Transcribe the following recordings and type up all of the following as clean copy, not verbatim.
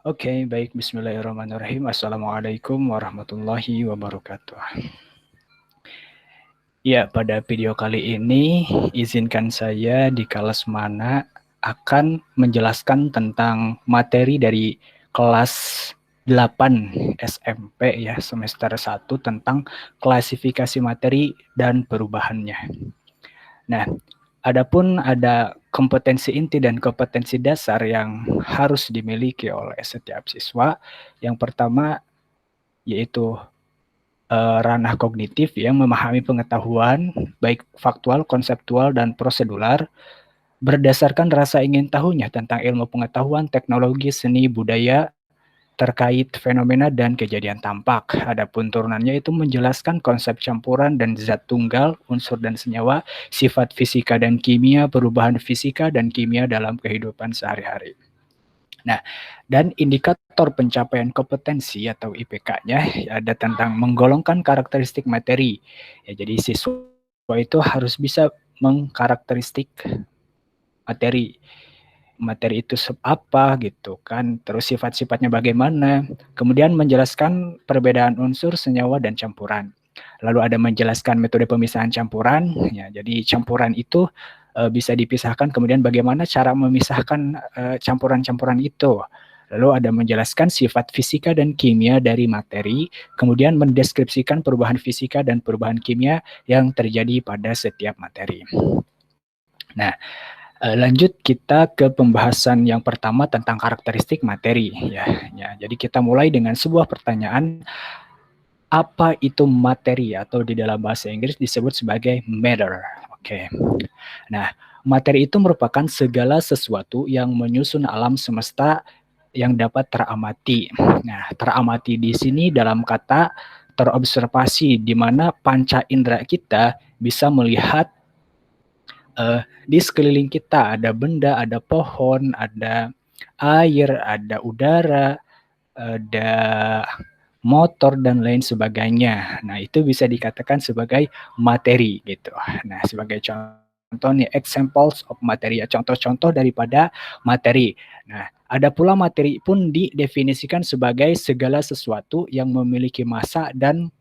Oke, baik. Bismillahirrahmanirrahim. Assalamualaikum warahmatullahi wabarakatuh. Ya, pada video kali ini izinkan saya di kelas mana akan menjelaskan tentang materi dari kelas 8 SMP ya, semester 1 tentang klasifikasi materi dan perubahannya. Nah, adapun ada kompetensi inti dan kompetensi dasar yang harus dimiliki oleh setiap siswa. Yang pertama yaitu ranah kognitif yang memahami pengetahuan baik faktual, konseptual, dan prosedural berdasarkan rasa ingin tahunya tentang ilmu pengetahuan, teknologi, seni, budaya, terkait fenomena dan kejadian tampak. Adapun turunannya itu menjelaskan konsep campuran dan zat tunggal, unsur dan senyawa, sifat fisika dan kimia, perubahan fisika dan kimia dalam kehidupan sehari-hari. Nah, dan indikator pencapaian kompetensi atau IPK-nya ada tentang menggolongkan karakteristik materi. Ya, jadi siswa itu harus bisa mengkarakteristik materi itu apa gitu kan, terus sifat-sifatnya bagaimana, kemudian menjelaskan perbedaan unsur, senyawa, dan campuran. Lalu ada menjelaskan metode pemisahan campuran, ya, jadi campuran itu bisa dipisahkan, kemudian bagaimana cara memisahkan campuran-campuran itu. Lalu ada menjelaskan sifat fisika dan kimia dari materi, kemudian mendeskripsikan perubahan fisika dan perubahan kimia yang terjadi pada setiap materi. Nah, lanjut kita ke pembahasan yang pertama tentang karakteristik materi ya. Jadi kita mulai dengan sebuah pertanyaan, apa itu materi atau di dalam bahasa Inggris disebut sebagai matter. Oke. Nah, materi itu merupakan segala sesuatu yang menyusun alam semesta yang dapat teramati. Nah, teramati di sini dalam kata terobservasi, di mana panca indera kita bisa melihat di sekeliling kita ada benda, ada pohon, ada air, ada udara, ada motor dan lain sebagainya. Nah, itu bisa dikatakan sebagai materi gitu. Nah, sebagai contoh nih examples of materi ya, contoh-contoh daripada materi. Nah, ada pula materi pun didefinisikan sebagai segala sesuatu yang memiliki massa dan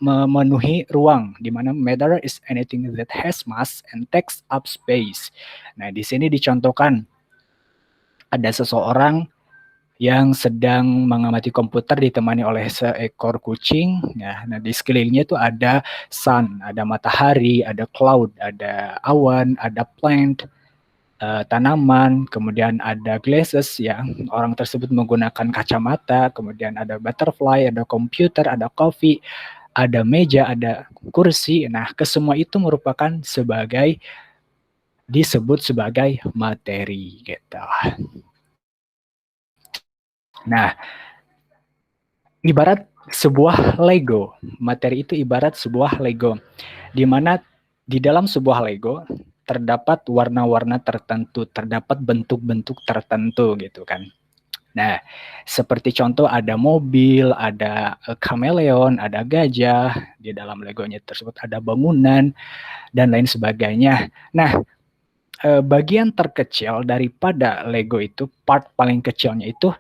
memenuhi ruang, di mana matter is anything that has mass and takes up space. Nah, di sini dicontohkan ada seseorang yang sedang mengamati komputer ditemani oleh seekor kucing. Ya, nah di sekelilingnya itu ada sun, ada matahari, ada cloud, ada awan, ada plant, tanaman, kemudian ada glasses ya, orang tersebut menggunakan kacamata, kemudian ada butterfly, ada komputer, ada coffee, ada meja, ada kursi. Nah, kesemua itu merupakan disebut sebagai materi gitu. Nah, ibarat sebuah Lego. Materi itu ibarat sebuah Lego, di mana di dalam sebuah Lego terdapat warna-warna tertentu, terdapat bentuk-bentuk tertentu gitu kan. Nah, seperti contoh ada mobil, ada kameleon, ada gajah, di dalam Legonya tersebut ada bangunan, dan lain sebagainya. Nah, bagian terkecil daripada Lego itu, part paling kecilnya itu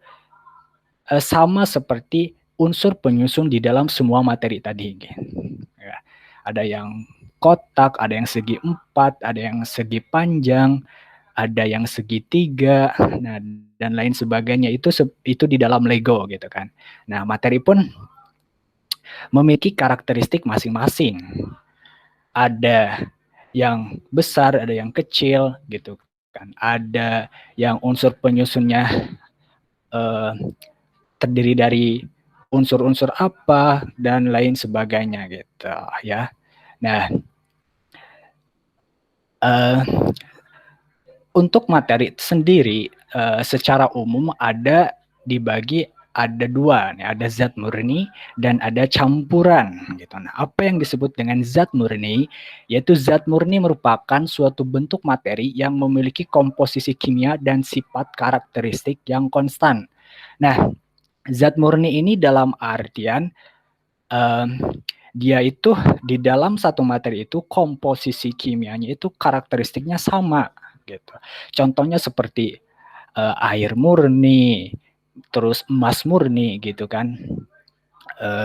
sama seperti unsur penyusun di dalam semua materi tadi. Ya, ada yang kotak, ada yang segi 4, ada yang segi panjang, ada yang segitiga, nah dan lain sebagainya. Itu di dalam Lego gitu kan. Nah, materi pun memiliki karakteristik masing-masing. Ada yang besar, ada yang kecil gitu kan. Ada yang unsur penyusunnya terdiri dari unsur-unsur apa dan lain sebagainya gitu ya. Nah, untuk materi sendiri secara umum dibagi ada dua, ada zat murni dan ada campuran gitu. Nah, apa yang disebut dengan zat murni? Yaitu zat murni merupakan suatu bentuk materi yang memiliki komposisi kimia dan sifat karakteristik yang konstan. Nah, zat murni ini dalam artian dia itu di dalam satu materi itu komposisi kimianya itu karakteristiknya sama gitu. Contohnya seperti air murni, terus emas murni gitu kan.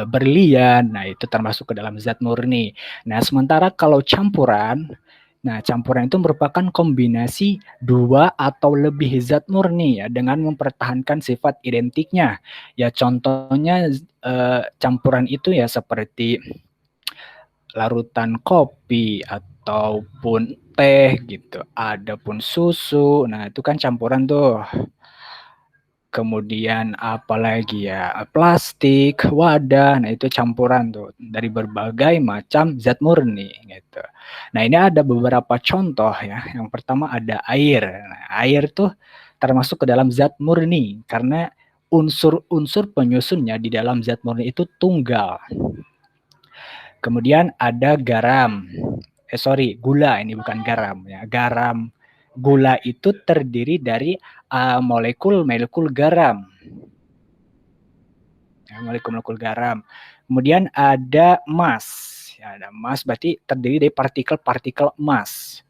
Berlian, nah itu termasuk ke dalam zat murni. Nah, sementara kalau campuran, nah campuran itu merupakan kombinasi dua atau lebih zat murni ya dengan mempertahankan sifat identiknya. Ya contohnya campuran itu ya seperti larutan kopi ataupun teh gitu, ada pun susu. Nah, itu kan campuran tuh. Kemudian apalagi ya, plastik, wadah, nah itu campuran tuh dari berbagai macam zat murni gitu. Nah, ini ada beberapa contoh ya. Yang pertama ada air. Nah, air tuh termasuk ke dalam zat murni karena unsur-unsur penyusunnya di dalam zat murni itu tunggal. Kemudian ada garam. Gula, ini bukan garam ya. Garam. Gula itu terdiri dari molekul-molekul garam. Ya, molekul-molekul garam. Kemudian ada emas. Ya, ada emas berarti terdiri dari partikel-partikel emas.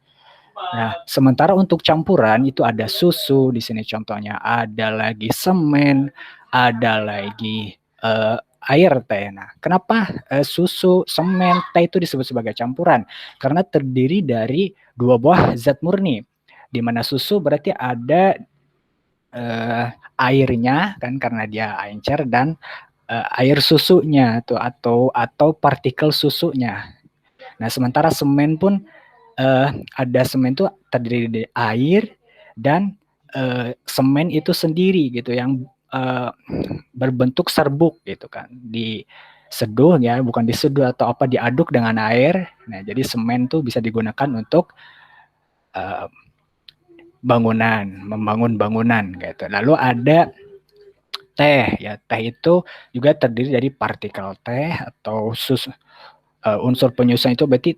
Nah, sementara untuk campuran itu ada susu di sini contohnya, ada lagi semen, ada lagi air teh. Nah, kenapa susu, semen, teh itu disebut sebagai campuran? Karena terdiri dari dua buah zat murni. Di mana susu berarti ada airnya kan karena dia encer, dan air susunya tuh atau partikel susunya. Nah, sementara semen pun ada semen itu terdiri dari air dan semen itu sendiri gitu yang berbentuk serbuk gitu kan, diseduh ya, bukan diseduh atau apa, diaduk dengan air. Nah, jadi semen tuh bisa digunakan untuk membangun bangunan gitu. Lalu ada teh ya, teh itu juga terdiri dari partikel teh atau unsur penyusun itu berarti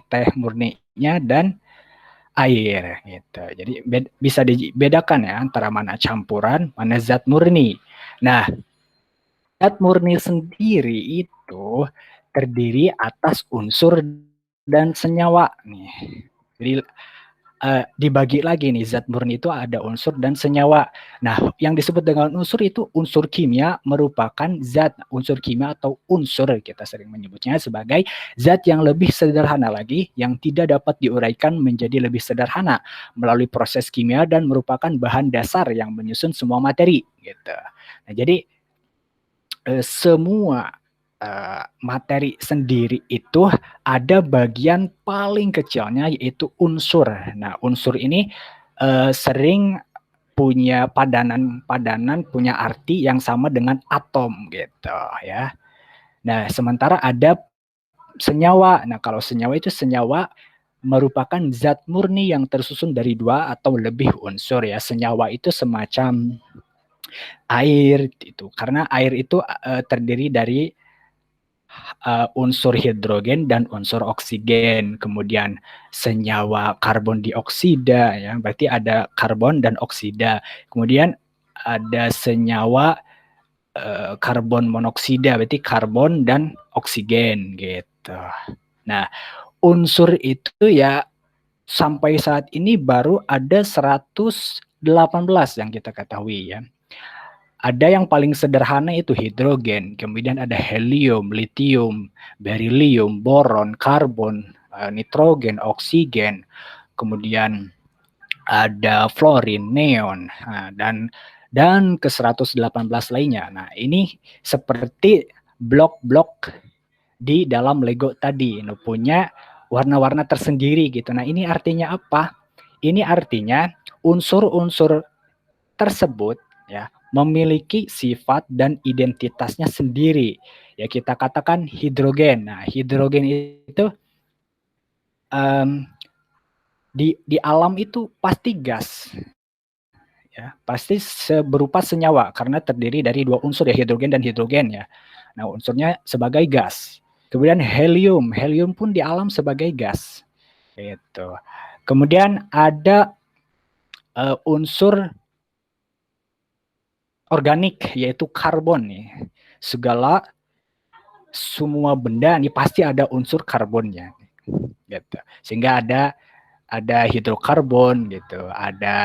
teh murninya dan air gitu. Jadi bisa dibedakan ya antara mana campuran, mana zat murni. Nah, zat murni sendiri itu terdiri atas unsur dan senyawa nih. Jadi dibagi lagi nih, zat murni itu ada unsur dan senyawa. Nah, yang disebut dengan unsur itu unsur kimia merupakan zat. Unsur kimia atau unsur kita sering menyebutnya sebagai zat yang lebih sederhana lagi yang tidak dapat diuraikan menjadi lebih sederhana melalui proses kimia dan merupakan bahan dasar yang menyusun semua materi gitu. Nah, jadi semua materi sendiri itu ada bagian paling kecilnya yaitu unsur. Nah, unsur ini sering punya padanan punya arti yang sama dengan atom gitu ya. Nah, sementara ada senyawa. Nah, kalau senyawa itu senyawa merupakan zat murni yang tersusun dari dua atau lebih unsur ya. Senyawa itu semacam air itu, karena air itu terdiri dari unsur hidrogen dan unsur oksigen, kemudian senyawa karbon dioksida ya, berarti ada karbon dan oksida, kemudian ada senyawa karbon monoksida, berarti karbon dan oksigen gitu. Nah, unsur itu ya sampai saat ini baru ada 118 yang kita ketahui ya. Ada yang paling sederhana itu hidrogen, kemudian ada helium, litium, berilium, boron, karbon, nitrogen, oksigen, kemudian ada fluorin, neon, dan ke 118 lainnya. Nah, ini seperti blok-blok di dalam Lego tadi, punya warna-warna tersendiri gitu. Nah, ini artinya apa? Ini artinya unsur-unsur tersebut ya memiliki sifat dan identitasnya sendiri. Ya, kita katakan hidrogen. Nah, hidrogen itu di alam itu pasti gas. Ya, pasti berupa senyawa karena terdiri dari dua unsur ya, hidrogen dan hidrogen ya. Nah, unsurnya sebagai gas. Kemudian helium, helium pun di alam sebagai gas. Gitu. Kemudian ada unsur organik yaitu karbon nih. Semua benda ini pasti ada unsur karbonnya. Gitu. Sehingga ada hidrokarbon gitu, ada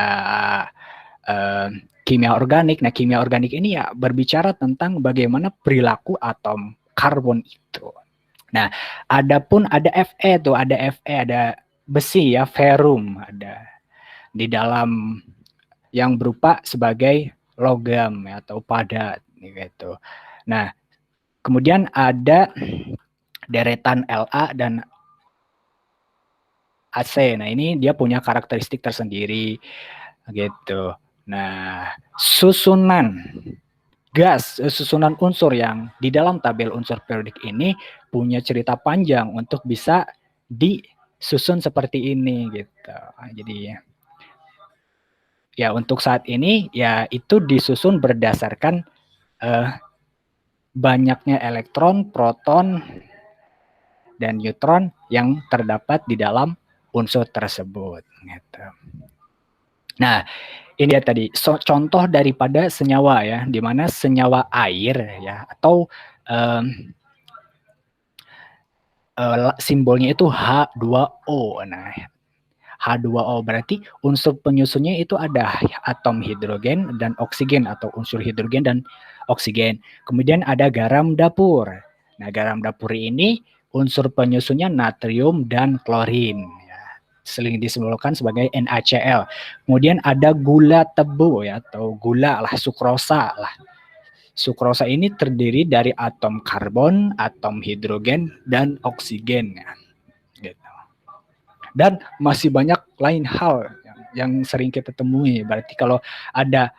kimia organik. Nah, kimia organik ini ya berbicara tentang bagaimana perilaku atom karbon itu. Nah, adapun ada Fe tuh, ada besi ya, ferrum ada di dalam yang berupa sebagai logam ya, atau padat gitu. Nah, kemudian ada deretan La dan AC. Nah, ini dia punya karakteristik tersendiri gitu. Nah, susunan susunan unsur yang di dalam tabel unsur periodik ini punya cerita panjang untuk bisa disusun seperti ini gitu. Jadi ya untuk saat ini ya itu disusun berdasarkan banyaknya elektron, proton, dan neutron yang terdapat di dalam unsur tersebut. Gitu. Nah, ini ya tadi contoh daripada senyawa ya, di mana senyawa air ya atau simbolnya itu H2O. Nah, H2O berarti unsur penyusunnya itu ada atom hidrogen dan oksigen atau unsur hidrogen dan oksigen. Kemudian ada garam dapur. Nah, garam dapur ini unsur penyusunnya natrium dan klorin. Sering disebutkan sebagai NaCl. Kemudian ada gula tebu ya atau gula lah, sukrosa lah. Sukrosa ini terdiri dari atom karbon, atom hidrogen, dan oksigen. Ya. Gitu. Dan masih banyak lain hal yang sering kita temui. Berarti kalau ada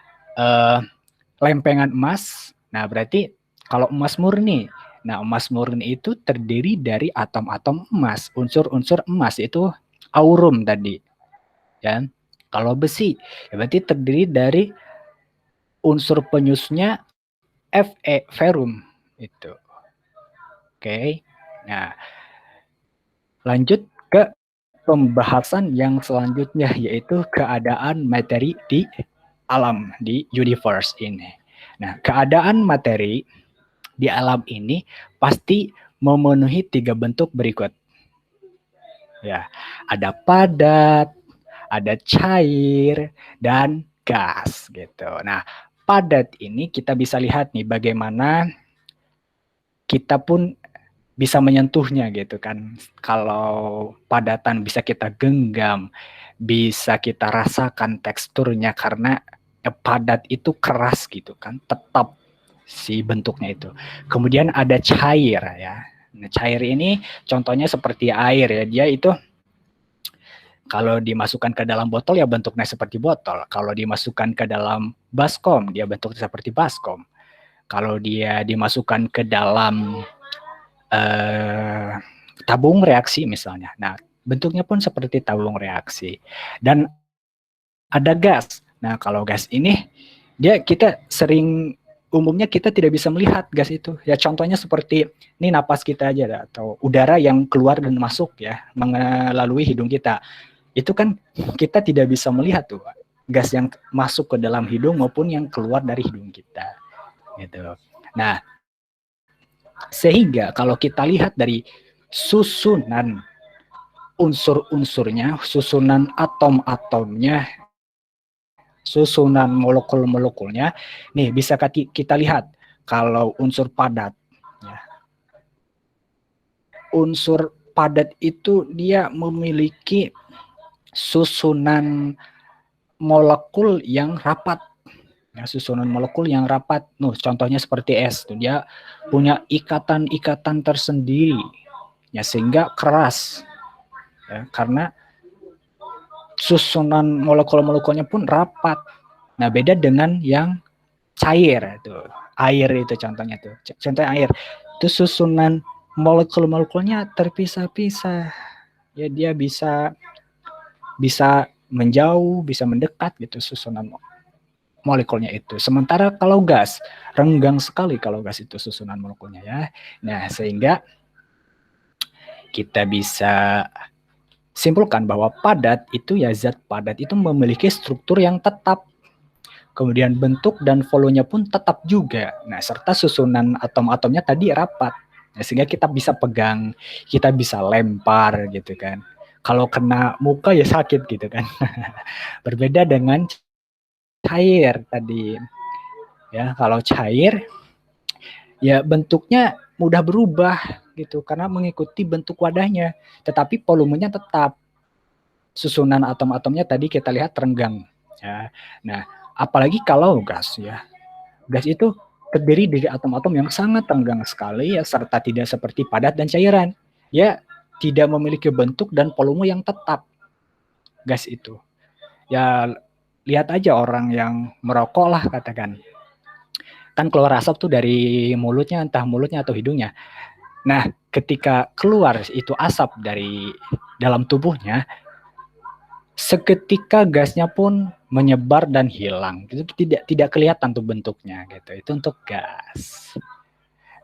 lempengan emas, nah berarti kalau emas murni, nah emas murni itu terdiri dari atom-atom emas, unsur-unsur emas itu aurum tadi. Ya. Kalau besi, ya berarti terdiri dari unsur penyusunnya Fe, ferrum itu. Oke. Nah, lanjut ke pembahasan yang selanjutnya yaitu keadaan materi di alam, di universe ini. Nah, keadaan materi di alam ini pasti memenuhi 3 bentuk berikut. Ya, ada padat, ada cair, dan gas gitu. Nah, padat ini kita bisa lihat nih bagaimana kita pun bisa menyentuhnya gitu kan. Kalau padatan bisa kita genggam, bisa kita rasakan teksturnya karena padat itu keras gitu kan, tetap si bentuknya itu. Kemudian ada cair ya. Nah, cair ini contohnya seperti air ya. Dia itu kalau dimasukkan ke dalam botol ya bentuknya seperti botol. Kalau dimasukkan ke dalam baskom, dia bentuknya seperti baskom. Kalau dia dimasukkan ke dalam tabung reaksi misalnya. Nah, bentuknya pun seperti tabung reaksi. Dan ada gas. Nah, kalau gas ini dia kita sering umumnya kita tidak bisa melihat gas itu. Ya contohnya seperti ini napas kita aja atau udara yang keluar dan masuk ya melalui hidung kita. Itu kan kita tidak bisa melihat tuh gas yang masuk ke dalam hidung maupun yang keluar dari hidung kita. Gitu. Nah, sehingga kalau kita lihat dari susunan unsur-unsurnya, susunan atom-atomnya, susunan molekul-molekulnya, nih bisa kita lihat kalau unsur padat. Ya. Unsur padat itu dia memiliki susunan molekul yang rapat. Ya, susunan molekul yang rapat. Contohnya seperti es. Dia punya ikatan-ikatan tersendiri. Ya, sehingga keras. Ya, karena susunan molekul-molekulnya pun rapat. Nah, beda dengan yang cair itu. Air itu contohnya tuh. Contohnya air. Itu susunan molekul-molekulnya terpisah-pisah. Ya, dia bisa menjauh, bisa mendekat gitu susunan molekulnya itu. Sementara kalau gas, renggang sekali kalau gas itu susunan molekulnya ya. Nah, sehingga kita bisa simpulkan bahwa padat itu ya zat padat itu memiliki struktur yang tetap. Kemudian bentuk dan volumenya pun tetap juga. Nah, serta susunan atom-atomnya tadi rapat. Nah, sehingga kita bisa pegang, kita bisa lempar gitu kan. Kalau kena muka ya sakit gitu kan. Berbeda dengan cair tadi. Ya, kalau cair ya bentuknya mudah berubah gitu karena mengikuti bentuk wadahnya, tetapi volumenya tetap. Susunan atom-atomnya tadi kita lihat renggang ya. Nah, apalagi kalau gas ya. Gas itu terdiri dari atom-atom yang sangat renggang sekali ya, serta tidak seperti padat dan cairan. Ya, tidak memiliki bentuk dan volume yang tetap. Gas itu. Ya, lihat aja orang yang merokok lah katakan. Kan keluar asap tuh dari mulutnya, entah mulutnya atau hidungnya. Nah, ketika keluar itu asap dari dalam tubuhnya, seketika gasnya pun menyebar dan hilang. Itu tidak kelihatan tuh bentuknya gitu. Itu untuk gas.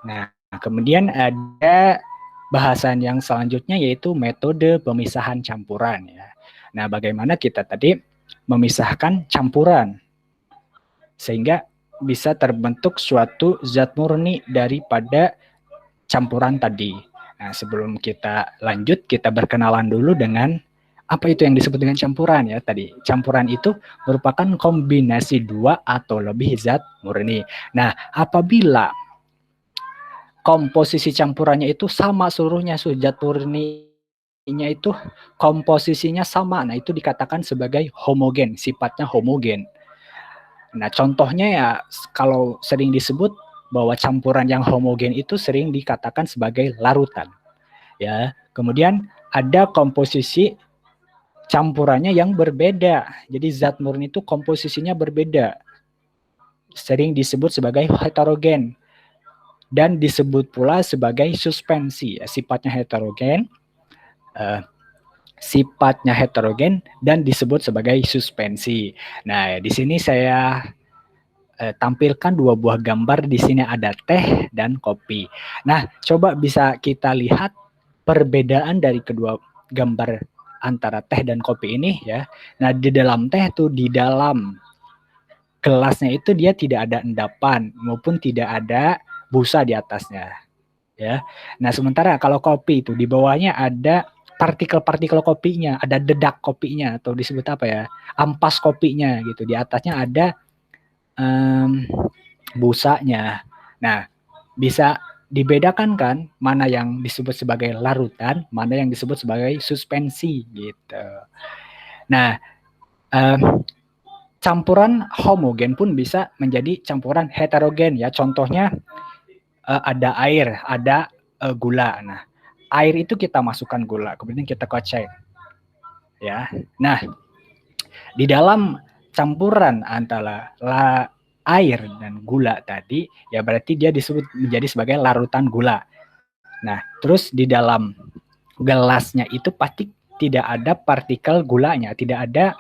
Nah, kemudian ada bahasan yang selanjutnya yaitu metode pemisahan campuran ya. Nah, bagaimana kita tadi memisahkan campuran sehingga bisa terbentuk suatu zat murni daripada campuran tadi. Nah, sebelum kita lanjut, kita berkenalan dulu dengan apa itu yang disebut dengan campuran ya tadi. Campuran itu merupakan kombinasi dua atau lebih zat murni. Nah, apabila komposisi campurannya itu sama seluruhnya, zat murninya itu komposisinya sama. Nah, itu dikatakan sebagai homogen, sifatnya homogen. Nah, contohnya ya kalau sering disebut bahwa campuran yang homogen itu sering dikatakan sebagai larutan. Ya, kemudian ada komposisi campurannya yang berbeda. Jadi zat murni itu komposisinya berbeda. Sering disebut sebagai heterogen dan disebut pula sebagai suspensi. Sifatnya heterogen, dan disebut sebagai suspensi. Nah, di sini saya tampilkan dua buah gambar. Di sini ada teh dan kopi. Nah, coba bisa kita lihat perbedaan dari kedua gambar antara teh dan kopi ini ya. Nah, di dalam teh tuh, di dalam gelasnya itu dia tidak ada endapan maupun tidak ada busa di atasnya ya. Nah, sementara kalau kopi itu di bawahnya ada partikel-partikel kopinya, ada dedak kopinya atau disebut apa ya? Ampas kopinya gitu. Di atasnya ada busanya. Nah, bisa dibedakan kan mana yang disebut sebagai larutan, mana yang disebut sebagai suspensi gitu. Nah, campuran homogen pun bisa menjadi campuran heterogen ya. Contohnya ada air, ada gula. Nah, air itu kita masukkan gula, kemudian kita kocek. Ya. Nah, di dalam campuran antara air dan gula tadi, ya berarti dia disebut menjadi sebagai larutan gula. Nah, terus di dalam gelasnya itu pasti tidak ada partikel gulanya, tidak ada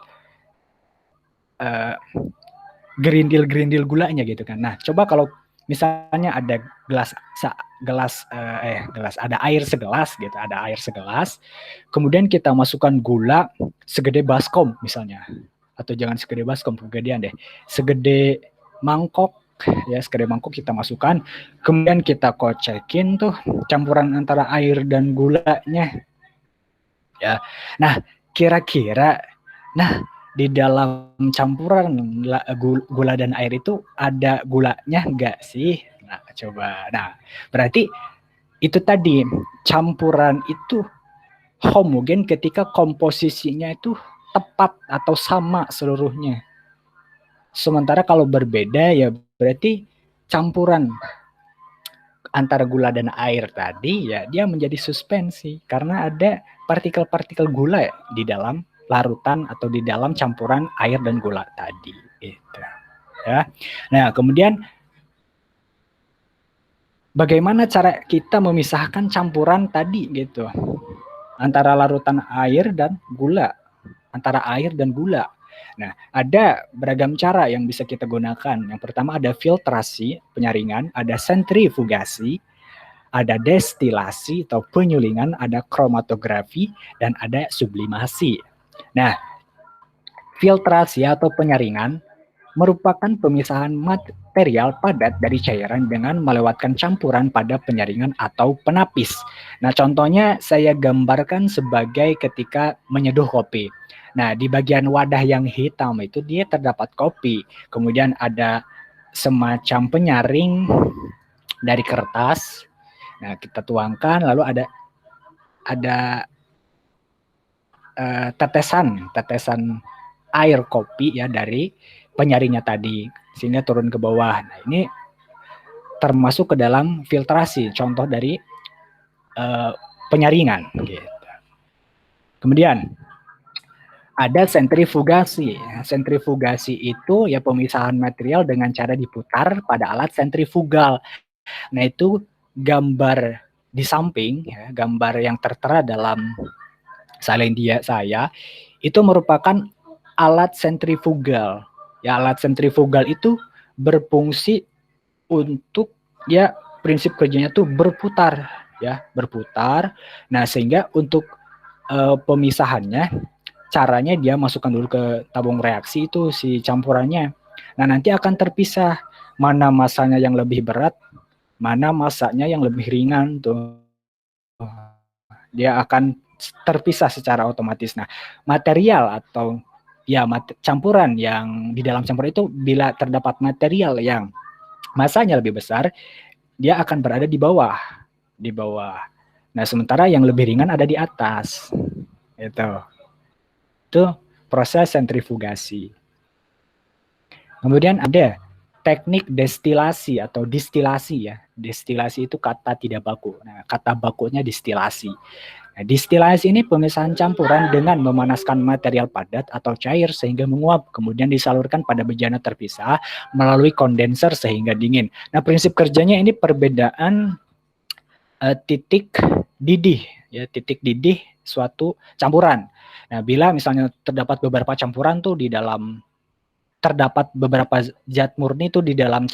gerindil-gerindil gulanya gitu kan. Nah, coba kalau misalnya ada ada air segelas gitu, ada air segelas, kemudian kita masukkan gula segede baskom misalnya, atau jangan segede baskom, kegedean deh, segede mangkok ya, segede mangkok kita masukkan, kemudian kita kocekin tuh campuran antara air dan gulanya ya. Nah, kira-kira di dalam campuran gula dan air itu ada gulanya enggak sih? Nah, coba. Nah, berarti itu tadi campuran itu homogen ketika komposisinya itu tepat atau sama seluruhnya. Sementara kalau berbeda ya berarti campuran antara gula dan air tadi ya dia menjadi suspensi karena ada partikel-partikel gula di dalam larutan atau di dalam campuran air dan gula tadi gitu ya. Nah, kemudian bagaimana cara kita memisahkan campuran tadi gitu antara larutan air dan gula, antara air dan gula. Nah, ada beragam cara yang bisa kita gunakan. Yang pertama ada filtrasi, penyaringan, ada sentrifugasi, ada destilasi atau penyulingan, ada kromatografi, dan ada sublimasi. Nah, filtrasi atau penyaringan merupakan pemisahan material padat dari cairan dengan melewatkan campuran pada penyaringan atau penapis. Nah, contohnya saya gambarkan sebagai ketika menyeduh kopi. Nah, di bagian wadah yang hitam itu dia terdapat kopi. Kemudian ada semacam penyaring dari kertas. Nah, kita tuangkan, lalu ada tetesan air kopi ya dari penyaringnya tadi, sehingga turun ke bawah. Nah, ini termasuk ke dalam filtrasi, contoh dari penyaringan. Gitu. Kemudian ada sentrifugasi. Sentrifugasi itu ya pemisahan material dengan cara diputar pada alat sentrifugal. Nah, itu gambar di samping, ya, gambar yang tertera dalam salendia saya, itu merupakan alat sentrifugal. Ya, alat sentrifugal itu berfungsi untuk ya prinsip kerjanya tuh berputar, ya, berputar. Nah, sehingga untuk pemisahannya caranya dia masukkan dulu ke tabung reaksi itu si campurannya. Nah, nanti akan terpisah mana masanya yang lebih berat, mana masanya yang lebih ringan tuh. Dia akan terpisah secara otomatis. Nah, material atau ya campuran yang di dalam campuran itu bila terdapat material yang masanya lebih besar, dia akan berada di bawah, di bawah. Nah, sementara yang lebih ringan ada di atas. Itu proses sentrifugasi. Kemudian ada teknik destilasi atau distilasi ya. Destilasi itu kata tidak baku. Nah, kata bakunya distilasi. Nah, distilasi ini pemisahan campuran dengan memanaskan material padat atau cair sehingga menguap, kemudian disalurkan pada bejana terpisah melalui kondenser sehingga dingin. Nah, prinsip kerjanya ini perbedaan titik didih, ya, titik didih suatu campuran. Nah, bila misalnya terdapat beberapa campuran tuh di dalam, terdapat beberapa zat murni tuh di dalam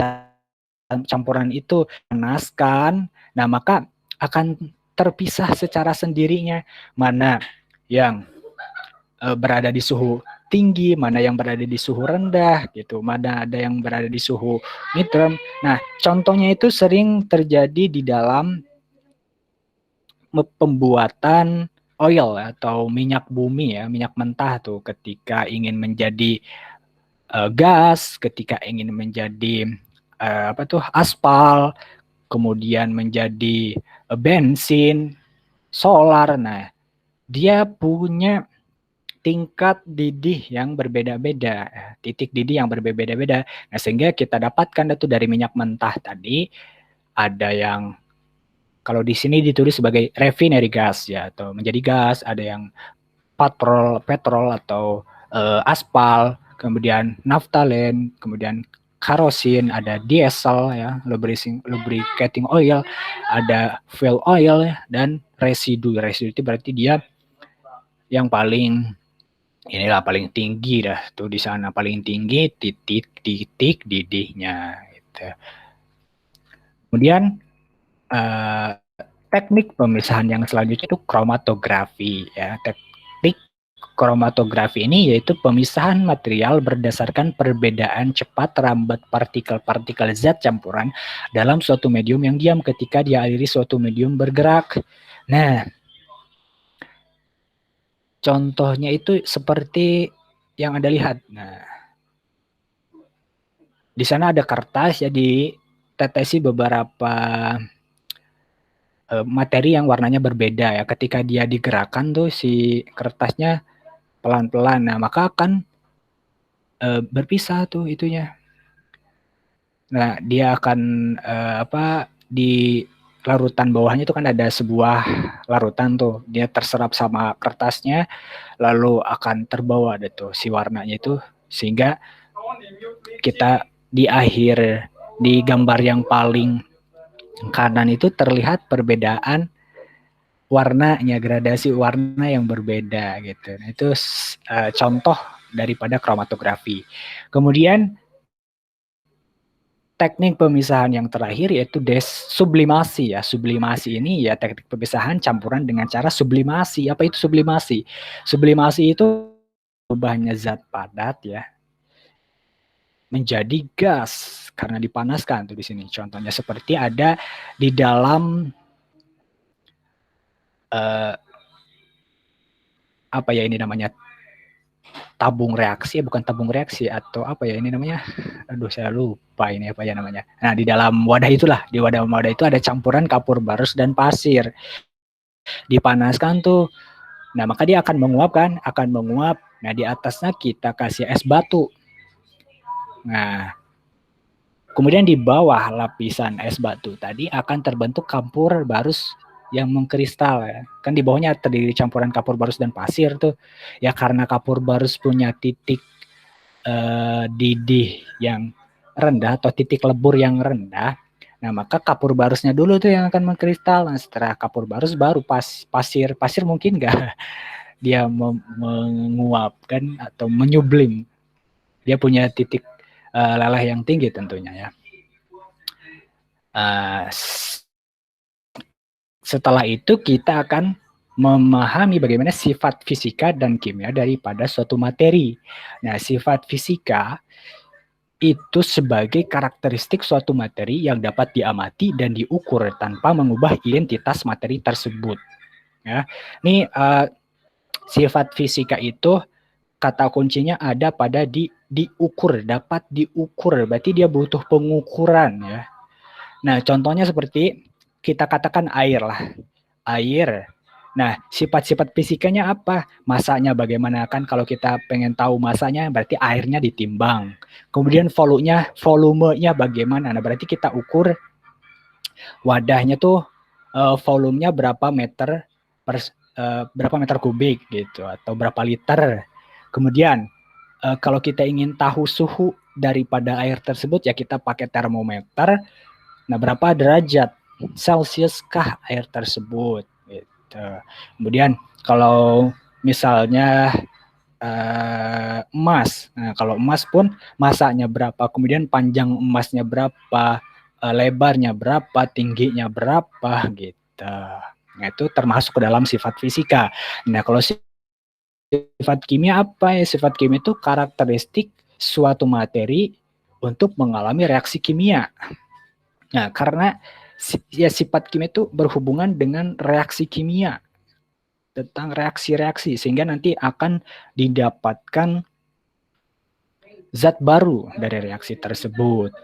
campuran itu panaskan, nah maka akan terpisah secara sendirinya mana yang berada di suhu tinggi, mana yang berada di suhu rendah gitu, mana ada yang berada di suhu medium. Nah, contohnya itu sering terjadi di dalam pembuatan oil atau minyak bumi ya, minyak mentah tuh ketika ingin menjadi gas, ketika ingin menjadi aspal, kemudian menjadi bensin, solar. Nah, dia punya tingkat didih yang berbeda-beda, titik didih yang berbeda-beda. Nah, sehingga kita dapatkan itu dari minyak mentah tadi, ada yang kalau di sini ditulis sebagai refinery gas ya, atau menjadi gas, ada yang petrol atau aspal, kemudian naftalen, kemudian kerosin, ada diesel ya, lubricating oil, ada fuel oil ya, dan residu. Residu itu berarti dia yang paling paling tinggi dah tuh di sana, paling tinggi titik didihnya gitu. Kemudian teknik pemisahan yang selanjutnya itu kromatografi ya. Teknik kromatografi ini yaitu pemisahan material berdasarkan perbedaan cepat rambat partikel-partikel zat campuran dalam suatu medium yang diam ketika dialiri suatu medium bergerak. Nah, contohnya itu seperti yang Anda lihat. Nah, di sana ada kertas ya, ditetesi beberapa materi yang warnanya berbeda ya. Ketika dia digerakkan tuh si kertasnya pelan-pelan, nah maka akan berpisah tuh itunya. Nah, dia akan di larutan bawahnya itu kan ada sebuah larutan tuh, dia terserap sama kertasnya, lalu akan terbawa deh tuh si warnanya itu, sehingga kita di akhir, di gambar yang paling kanan itu terlihat perbedaan warnanya, gradasi warna yang berbeda gitu. Nah, itu contoh daripada kromatografi. Kemudian teknik pemisahan yang terakhir yaitu sublimasi ya. Sublimasi ini ya teknik pemisahan campuran dengan cara sublimasi. Apa itu sublimasi? Sublimasi itu berubahnya zat padat ya menjadi gas karena dipanaskan tuh di sini. Contohnya seperti ada di dalam apa ya ini namanya, tabung reaksi, bukan tabung reaksi, atau apa ya ini namanya, aduh saya lupa ini apa ya namanya. Nah di dalam wadah itulah, di wadah itu ada campuran kapur barus dan pasir, dipanaskan tuh. Nah maka dia akan menguap kan, akan menguap. Nah di atasnya kita kasih es batu. Nah kemudian di bawah lapisan es batu tadi akan terbentuk kapur barus yang mengkristal ya. Kan di bawahnya terdiri campuran kapur barus dan pasir tuh. Ya karena kapur barus punya titik didih yang rendah atau titik lebur yang rendah. Nah, maka kapur barusnya dulu tuh yang akan mengkristal. Nah, setelah kapur barus baru pasir. Pasir mungkin enggak dia menguapkan atau menyublim. Dia punya titik leleh yang tinggi tentunya ya. Setelah itu kita akan memahami bagaimana sifat fisika dan kimia daripada suatu materi. Nah, sifat fisika itu sebagai karakteristik suatu materi yang dapat diamati dan diukur tanpa mengubah identitas materi tersebut. Ya, ini sifat fisika itu kata kuncinya ada pada diukur, dapat diukur. Berarti dia butuh pengukuran ya. Nah, contohnya seperti kita katakan air lah. Air. Nah, sifat-sifat fisikanya apa? Masanya bagaimana? Kan kalau kita pengen tahu masanya berarti airnya ditimbang. Kemudian volumenya bagaimana? Nah, berarti kita ukur wadahnya tuh volumenya berapa meter berapa meter kubik gitu atau berapa liter. Kemudian kalau kita ingin tahu suhu daripada air tersebut ya kita pakai termometer. Nah, berapa derajat Celcius kah air tersebut? Gitu. Kemudian kalau misalnya emas, nah kalau emas pun masanya berapa, kemudian panjang emasnya berapa, lebarnya berapa, tingginya berapa, gitu. Nah itu termasuk ke dalam sifat fisika. Nah kalau sifat kimia apa ya? Sifat kimia itu karakteristik suatu materi untuk mengalami reaksi kimia. Nah karena ya sifat kimia itu berhubungan dengan reaksi kimia, tentang reaksi-reaksi sehingga nanti akan didapatkan zat baru dari reaksi tersebut.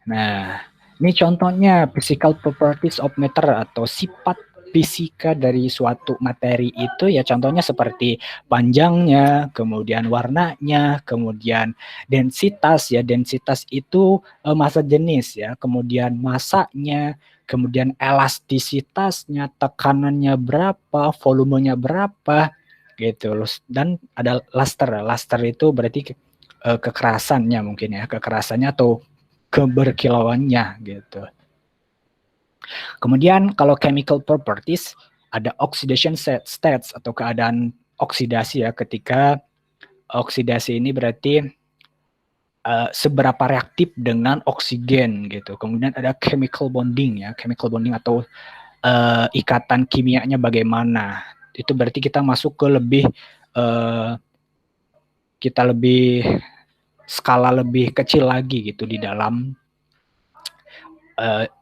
Nah, ini contohnya physical properties of matter atau sifat fisika dari suatu materi itu ya contohnya seperti panjangnya, kemudian warnanya, kemudian densitas ya, densitas itu massa jenis ya, kemudian masanya, kemudian elastisitasnya, tekanannya berapa, volumenya berapa gitu. Dan ada luster. Luster itu berarti kekerasannya mungkin ya, kekerasannya atau keberkilauannya gitu. Kemudian kalau chemical properties ada oxidation states atau keadaan oksidasi ya, ketika oksidasi ini berarti seberapa reaktif dengan oksigen gitu. Kemudian ada chemical bonding ya, chemical bonding atau ikatan kimianya bagaimana. Itu berarti kita masuk ke lebih skala lebih kecil lagi gitu di dalam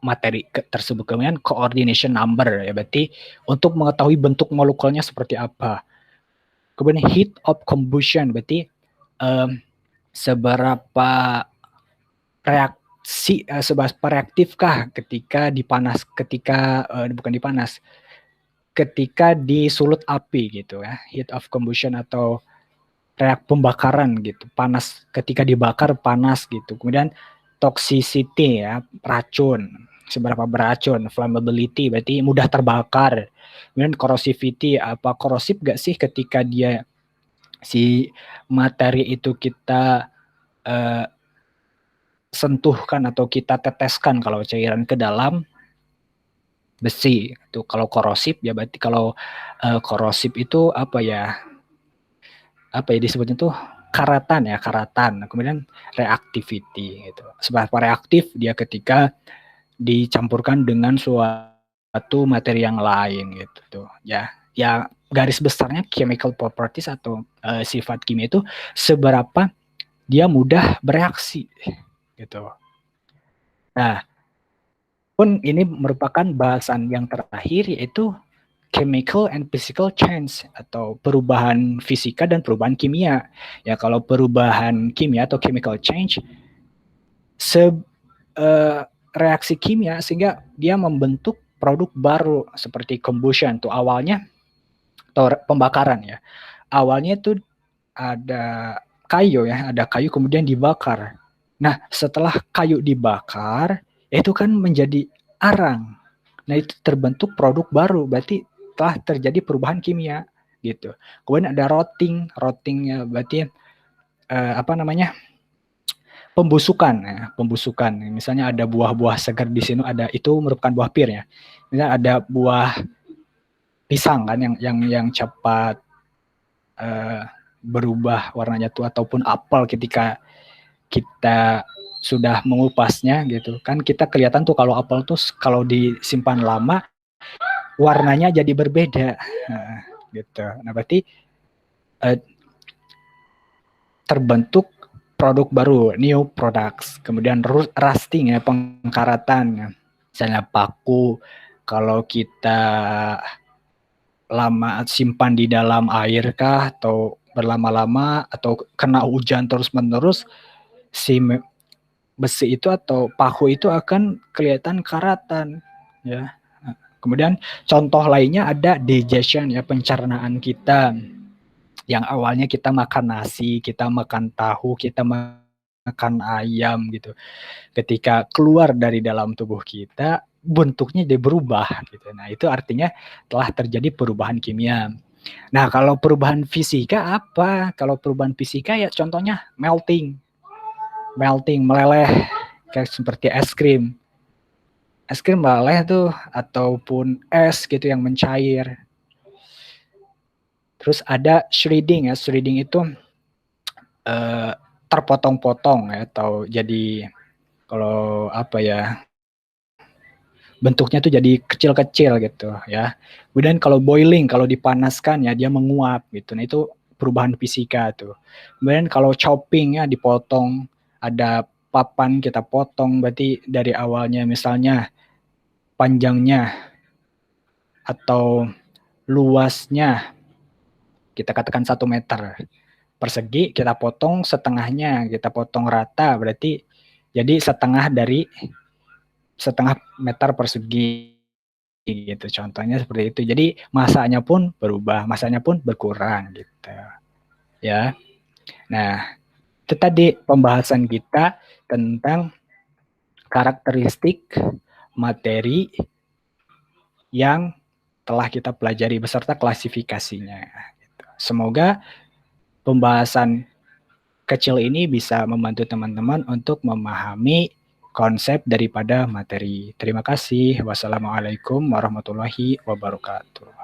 materi tersebut. Kemudian coordination number ya, berarti untuk mengetahui bentuk molekulnya seperti apa. Kemudian heat of combustion berarti seberapa reaktifkah ketika ketika disulut api gitu ya, heat of combustion atau pembakaran gitu, panas ketika dibakar panas gitu. Kemudian toxicity ya, racun, seberapa beracun, flammability berarti mudah terbakar. Kemudian corrosivity, apa korosif gak sih ketika dia si materi itu kita sentuhkan atau kita teteskan kalau cairan ke dalam besi. Itu kalau korosif ya berarti kalau korosif itu apa ya disebutnya tuh karatan ya, karatan. Kemudian reactivity gitu. Seberapa reaktif dia ketika dicampurkan dengan suatu materi yang lain gitu tuh. Ya, garis besarnya chemical properties atau sifat kimia itu seberapa dia mudah bereaksi gitu. Nah, pun ini merupakan bahasan yang terakhir yaitu chemical and physical change atau perubahan fisika dan perubahan kimia. Ya, kalau perubahan kimia atau chemical change reaksi kimia sehingga dia membentuk produk baru seperti combustion tuh awalnya atau pembakaran ya. Awalnya itu ada kayu ya, ada kayu kemudian dibakar. Nah, setelah kayu dibakar, itu kan menjadi arang. Nah, itu terbentuk produk baru, berarti telah terjadi perubahan kimia gitu. Kemudian ada rottingnya berarti apa namanya? Pembusukan ya, pembusukan. Misalnya ada buah-buah segar di sini ada itu merupakan buah pir ya. Misalnya ada buah pisang kan yang cepat berubah warnanya tuh ataupun apel ketika kita sudah mengupasnya gitu kan kita kelihatan tuh kalau apel tuh kalau disimpan lama warnanya jadi berbeda gitu. Nah berarti terbentuk produk baru, new products. Kemudian rusting ya, pengkaratan. Misalnya paku, kalau kita lama simpan di dalam air kah atau berlama-lama atau kena hujan terus-menerus, si besi itu atau paku itu akan kelihatan karatan ya. Kemudian contoh lainnya ada digestion ya, pencernaan kita. Yang awalnya kita makan nasi, kita makan tahu, kita makan ayam gitu. Ketika keluar dari dalam tubuh kita, bentuknya jadi berubah gitu. Nah, itu artinya telah terjadi perubahan kimia. Nah, kalau perubahan fisika apa? Kalau perubahan fisika ya contohnya melting. Melting, meleleh kayak seperti es krim. Es krim meleleh tuh ataupun es gitu yang mencair. Terus ada shredding ya, shredding itu terpotong-potong ya atau jadi kalau apa ya bentuknya tuh jadi kecil-kecil gitu ya. Kemudian kalau boiling, kalau dipanaskan ya dia menguap gitu. Nah itu perubahan fisika tuh. Kemudian kalau chopping ya dipotong, ada papan kita potong berarti dari awalnya misalnya panjangnya atau luasnya kita katakan 1 meter persegi, kita potong setengahnya, kita potong rata berarti jadi setengah meter persegi gitu. Contohnya seperti itu. Jadi masanya pun berubah, masanya pun berkurang gitu. Ya. Nah, itu tadi pembahasan kita tentang karakteristik materi yang telah kita pelajari beserta klasifikasinya. Semoga pembahasan kecil ini bisa membantu teman-teman untuk memahami konsep daripada materi. Terima kasih. Wassalamualaikum warahmatullahi wabarakatuh.